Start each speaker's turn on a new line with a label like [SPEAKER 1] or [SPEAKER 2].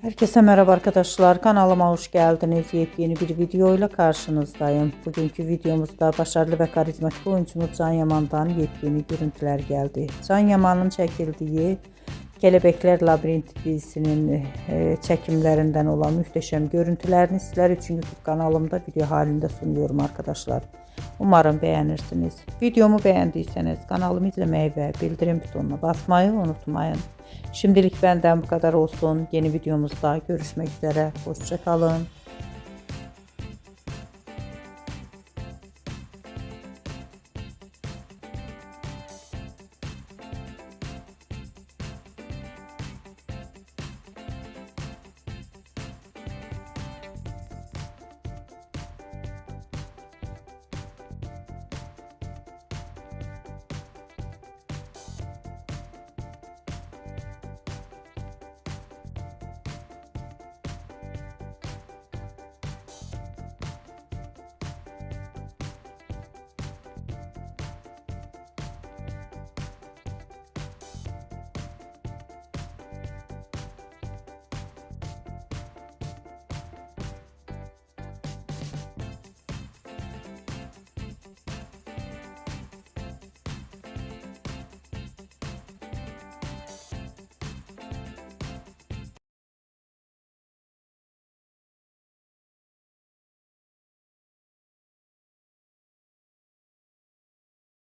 [SPEAKER 1] Herkese merhaba arkadaşlar, kanalıma hoş geldiniz. Yepyeni bir videoyla karşınızdayım. Bugünkü videomuzda başarılı ve karizmatik oyuncumuz Can Yaman'dan yepyeni görüntüler geldi. Can Yaman'ın çekildiği Kelebekler Labirenti dizisinin çekimlerinden olan muhteşem görüntülerini sizler için YouTube kanalımda video halinde sunuyorum arkadaşlar. Umarım beğenirsiniz. Videomu beğendiyseniz kanalımı izlemeyi ve bildirim butonuna basmayı unutmayın. Şimdilik benden bu kadar olsun. Yeni videomuzda görüşmek üzere. Hoşça kalın.